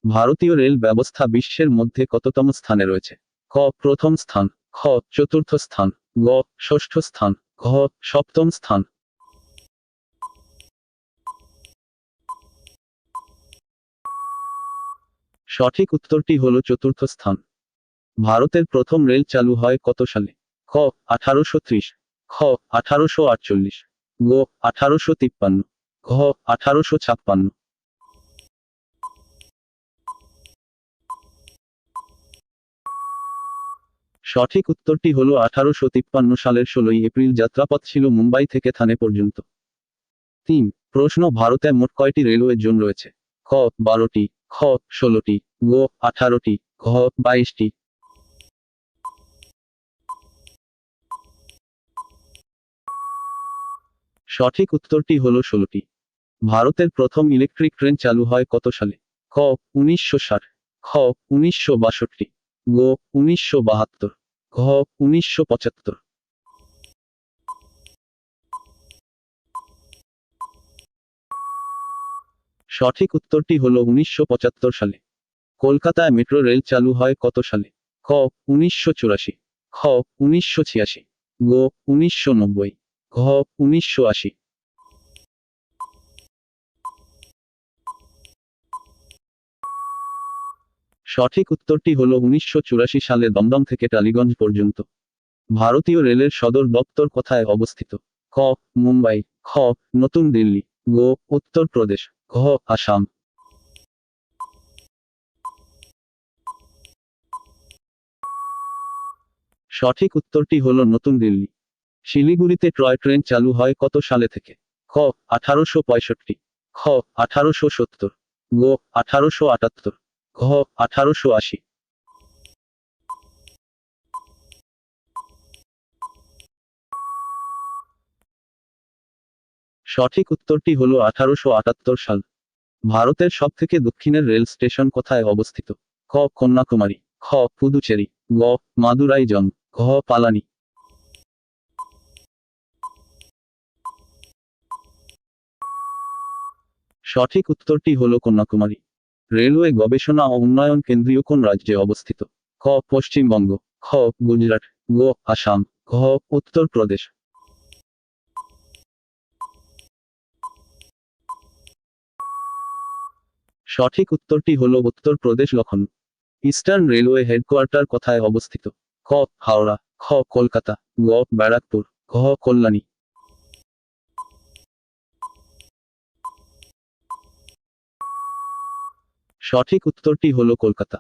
ভারতীয় রেল ব্যবস্থা বিশ্বের মধ্যে কততম স্থানে রয়েছে? ক প্রথম স্থান, খ চতুর্থ স্থান, গ ষষ্ঠ স্থান, ঘ সপ্তম স্থান। সঠিক উত্তরটি হলো চতুর্থ স্থান। ভারতের প্রথম রেল চালু হয় কত সালে? ক 1830, খ 1848, গ 1853, ঘ 1856। সঠিক উত্তরটি হলো 1853 সালের 16 এপ্রিল। যাত্রাপথ ছিল মুম্বাই থেকে থানে পর্যন্ত। 3 প্রশ্ন, ভারতে মোট কয়টি রেলওয়ে জোন রয়েছে? ক 12টি, খ 16টি, গ 18টি, ঘ 22টি। সঠিক উত্তরটি হলো 16টি। ভারতের প্রথম ইলেকট্রিক ট্রেন চালু হয় কত সালে? ক 1960, খ 1962, গ 1972, ঘ 1975। সঠিক উত্তরটি হলো 1975 সালে। কলকাতায় মেট্রো রেল চালু হয় কত সালে? ক 1984, খ 1986, গ 1990, ঘ 1980। সঠিক উত্তরটি হলো 1984 সালে দমদম থেকে টালিগঞ্জ পর্যন্ত। ভারতীয় রেলের সদর দপ্তর কোথায় অবস্থিত? ক মুম্বাই, খ নতুন দিল্লি, গ উত্তরপ্রদেশ, ঘ আসাম। সঠিক উত্তরটি হলো নতুন দিল্লি। শিলিগুড়িতে টয় ট্রেন চালু হয় কত সালে থেকে? খ 1865, খ 1870, গ 1878, ঘ 1880। সঠিক উত্তরটি হলো 1878 সাল। ভারতের সবথেকে দক্ষিণের রেল স্টেশন কোথায় অবস্থিত? ক কন্যাকুমারী, খ পুদুচেরি, গ মাদুরাইজন, ঘ পালানি। সঠিক উত্তরটি হলো কন্যাকুমারী। রেলওয়ে গবেষণা ও উন্নয়ন কেন্দ্রীয় কোন রাজ্যে অবস্থিত? ক পশ্চিমবঙ্গ, খ গুজরাট, গ আসাম, ঘ উত্তরপ্রদেশ। সঠিক উত্তরটি হলো Uttar Pradesh. Lucknow. Eastern railway headquarter কোথায় অবস্থিত? ক হাওড়া, খ কলকাতা, গ ব্যারাকপুর, ঘ কল্যাণী। সঠিক উত্তরটি হলো কলকাতা।